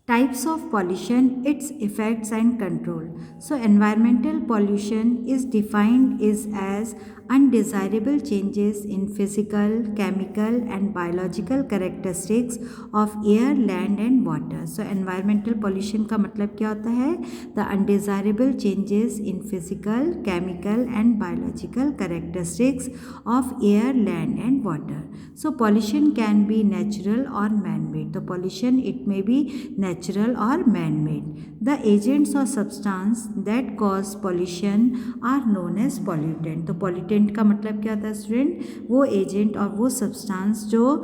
Types of pollution, its effects and control. So environmental pollution is defined is as undesirable changes in physical, chemical and biological characteristics of air, land and water. So environmental pollution का मतलब क्या होता है? The undesirable changes in physical, chemical and biological characteristics of air, land and water. So pollution can be natural or man-made. तो pollution it may be natural or man-made. The agents or substance that cause pollution are known as pollutant. तो pollutant का मतलब क्या होता है student? वो agent और वो सब्सटेंस जो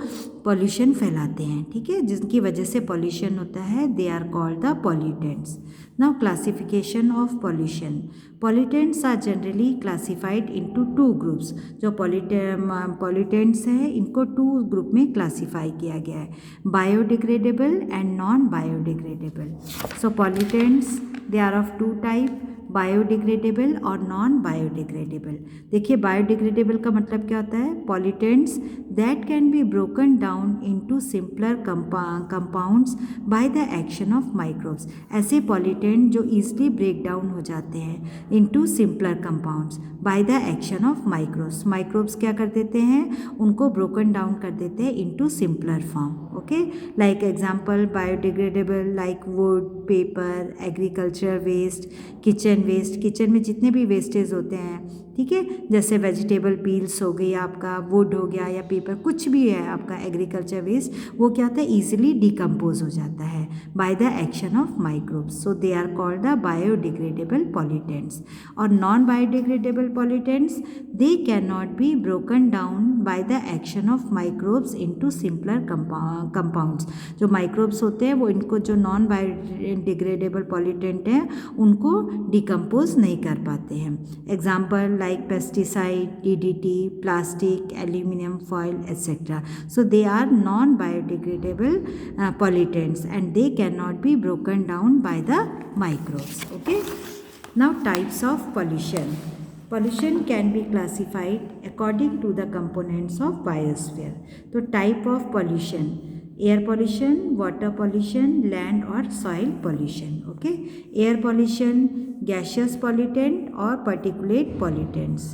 पॉल्यूशन फैलाते हैं, ठीक है, जिनकी वजह से पॉल्यूशन होता है, they are called the pollutants. Now classification of pollution. Pollutants are generally classified into two groups. जो पॉल्यूटेंट्स हैं इनको टू ग्रुप में क्लासिफाई किया गया है, biodegradable and non biodegradable. So pollutants they are of two type, biodegradable और non biodegradable. देखिए biodegradable का मतलब क्या होता है? Pollutants that can be broken down into simpler compounds by the action of microbes. ऐसे पॉल्यूटेंट जो ईजिली ब्रेक डाउन हो जाते हैं into simpler compounds by the action of microbes. Microbes क्या कर देते हैं? उनको ब्रोकन डाउन कर देते हैं into simpler form. Okay, like example biodegradable like wood, paper, agriculture waste, kitchen waste. Kitchen में जितने भी वेस्टेज होते हैं, ठीक है, जैसे वेजिटेबल पील्स हो गई, आपका वुड हो गया या पेपर, कुछ भी है आपका एग्रीकल्चर वेस्ट, वो क्या होता है? ईजिली डिकम्पोज हो जाता है by the action of microbes. So they are called the biodegradable pollutants. और non biodegradable pollutants they can not be broken down by the action of microbes into simpler compounds. जो microbes होते हैं वो इनको, जो नॉन बायोडिग्रेडेबल पॉल्यूटेंट हैं उनको decompose नहीं कर पाते हैं. Example like pesticide, DDT, plastic, aluminium foil etcetera. So they are non biodegradable pollutants and they cannot be broken down by the microbes. Okay, now types of pollution. Pollution can be classified according to the components of biosphere. तो type of pollution: air pollution, water pollution, land or soil pollution. Okay, air pollution, gaseous pollutant or particulate pollutants.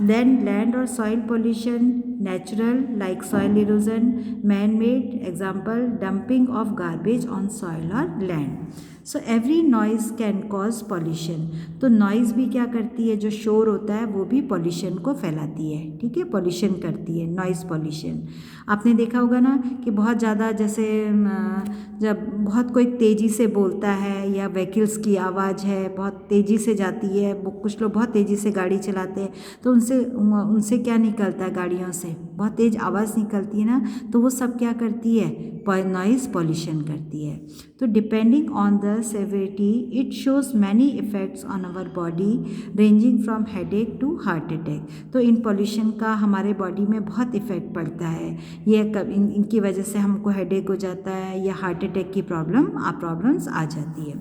Then land or soil pollution, natural like soil erosion, man-made, example dumping of garbage on soil or land. So every noise can cause pollution. तो noise भी क्या करती है? जो शोर होता है वो भी पॉल्यूशन को फैलाती है, ठीक है, पॉल्यूशन करती है, नॉइज़ पॉल्यूशन. आपने देखा होगा ना कि बहुत ज़्यादा, जैसे जब बहुत कोई तेज़ी से बोलता है या व्हीकल्स की आवाज़ है बहुत तेज़ी से जाती है, कुछ लोग बहुत तेज़ी से गाड़ी चलाते हैं, तो उनसे क्या निकलता है? गाड़ियों से बहुत तेज़ आवाज़ निकलती है ना, तो वो सब क्या करती है? नॉइज़ पॉल्यूशन करती है. तो depending on the severity, it shows many effects on our body ranging from headache to heart attack. तो इन pollution का हमारे बॉडी में बहुत इफ़ेक्ट पड़ता है. ये इनकी वजह से हमको हेडेक हो जाता है या हार्ट अटैक की प्रॉब्लम्स आ जाती है.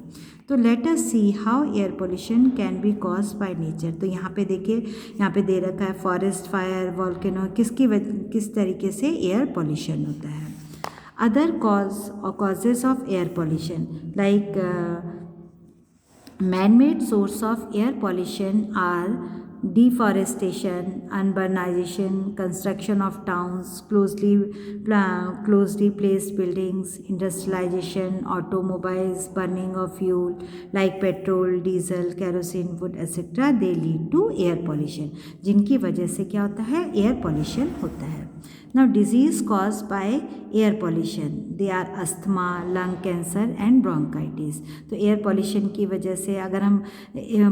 तो let us see how air pollution can be cause by nature. तो यहाँ पे देखिए, यहाँ पे दे रखा है फॉरेस्ट फायर, वॉल्केनो, किस तरीके से एयर पोल्यूशन होता है. Other causes of air pollution like man-made source of air pollution are deforestation, urbanization, construction of towns, closely placed buildings, industrialization, automobiles, burning of fuel like petrol, diesel, kerosene, wood, etc. They lead to air pollution, जिनकी वजह से क्या होता है? Air pollution होता है. Now disease caused by air pollution, they are asthma, lung cancer and bronchitis. तो air pollution की वजह से अगर हम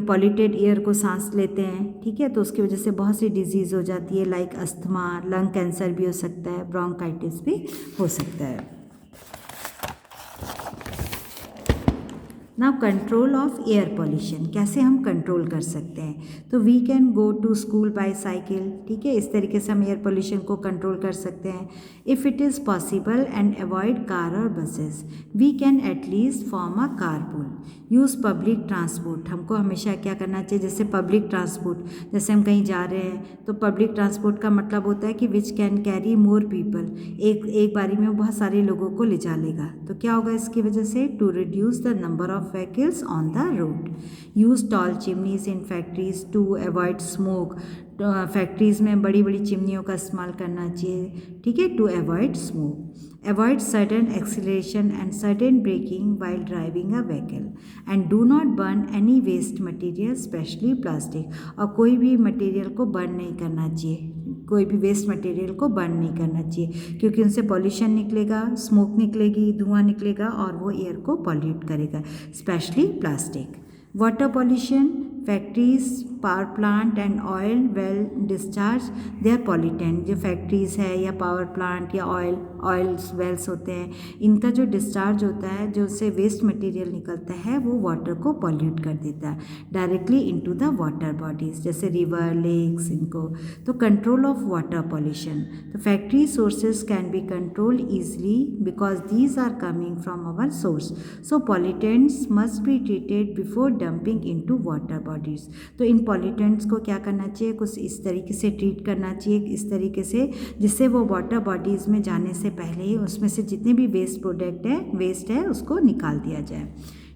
पॉल्यूटेड एयर को सांस लेते हैं, ठीक है, तो उसकी वजह से बहुत सी डिजीज़ हो जाती है, लाइक अस्थमा, लंग कैंसर भी हो सकता है, ब्रोंकाइटिस भी हो सकता है. Now control of air pollution, कैसे हम कंट्रोल कर सकते हैं? तो we can go to school by cycle, ठीक है, इस तरीके से हम एयर पॉल्यूशन को कंट्रोल कर सकते हैं. If it is possible and avoid car और buses, we can at least form a carpool. Use public transport, हमको हमेशा क्या करना चाहिए, जैसे पब्लिक ट्रांसपोर्ट, जैसे हम कहीं जा रहे हैं तो पब्लिक ट्रांसपोर्ट का मतलब होता है कि which can carry more people, एक बारी में वो बहुत सारे लोगों को ले जा लेगा. तो क्या होगा इसकी वजह से? To reduce the number of vehicles on the road. Use tall chimneys in factories to avoid smoke, factories में बड़ी बड़ी चिमनियों का इस्तेमाल करना चाहिए, ठीक है, to avoid smoke. Avoid sudden acceleration and sudden braking while driving a vehicle and do not burn any waste material specially plastic. और कोई भी मटेरियल को बर्न नहीं करना चाहिए, कोई भी वेस्ट मटेरियल को बर्न नहीं करना चाहिए, क्योंकि उनसे पॉल्यूशन निकलेगा, स्मोक निकलेगी, धुआं निकलेगा और वो एयर को पॉल्यूट करेगा, specially plastic. Water pollution, factories, power plant and oil well discharge they are pollutant. जो फैक्ट्रीज़ है या पावर प्लांट या ऑयल्स वेल्स होते हैं, इनका जो डिस्चार्ज होता है, जो उससे वेस्ट मटेरियल निकलता है, वो वाटर को पॉल्यूट कर देता है directly into the water bodies, जैसे रिवर, लेक्स, इनको. तो कंट्रोल ऑफ वाटर पॉल्यूशन, तो factory sources can be controlled easily because these are coming from our source. So pollutants must be treated before dumping into water bodies. तो इन pollutants को क्या करना चाहिए, कुछ इस तरीके से ट्रीट करना चाहिए, इस तरीके से जिससे वो वाटर बॉडीज़ में जाने से पहले ही उसमें से जितने भी वेस्ट है उसको निकाल दिया जाए.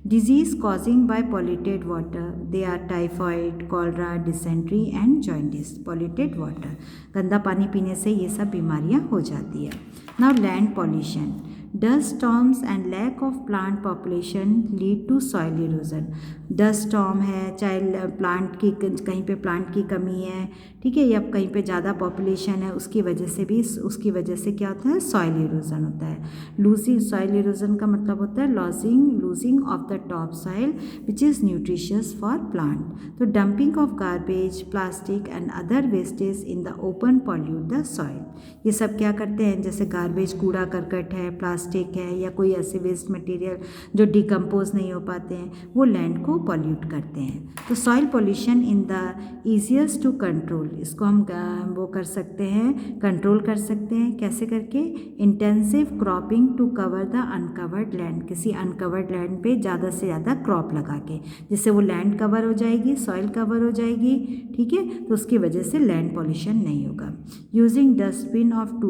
Diseases causing by polluted water, they are typhoid, cholera, dysentery and jaundice. Polluted water, गंदा पानी पीने से ये सब बीमारियाँ हो जाती है. Now land pollution, dust storms and lack of plant population lead to soil erosion. Dust storm है, चाहे प्लांट की कहीं पे प्लांट की कमी है, ठीक है, या कहीं पे ज़्यादा पॉपुलेशन है, उसकी वजह से क्या होता है, सॉइल इरोजन होता है. लूजिंग, सॉइल इरोजन का मतलब होता है losing of the top soil which is nutritious for plant. तो dumping of garbage, plastic and other wastage in the open pollute the soil. ये सब क्या करते हैं, जैसे गार्बेज, कूड़ा करकट है, प्लास्टिक है, या कोई ऐसे वेस्ट मटेरियल जो डिकम्पोज नहीं हो पाते हैं, वो लैंड को पॉल्यूट करते हैं. तो soil pollution in the easiest to control, इसको हम वो कर सकते हैं, कंट्रोल कर सकते हैं. कैसे करके? Intensive cropping to cover the uncovered land, किसी अनकवर्ड लैंड पे ज़्यादा से ज़्यादा क्रॉप लगा के, जिससे वो लैंड कवर हो जाएगी, सॉइल कवर हो जाएगी, ठीक है, तो उसकी वजह से लैंड पॉल्यूशन नहीं होगा. Using dustbin of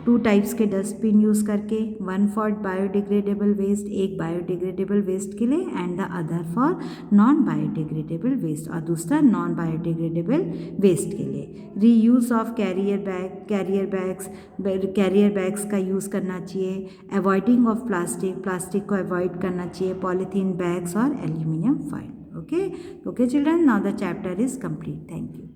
two types के डस्टबिन यूज़ करके, वन फॉर बायोडिग्रेडेबल वेस्ट, एक बायोडिग्रेडेबल वेस्ट के लिए, and the other for non biodegradable waste, और दूसरा नॉन बायोडिग्रेडेबल वेस्ट के लिए. रीयूज़ ऑफ कैरियर बैग्स का यूज़ करना चाहिए. अवॉइडिंग ऑफ प्लास्टिक को अवॉइड करना चाहिए, पॉलीथीन बैग्स और aluminium foil. Okay children, now the chapter is complete. Thank you.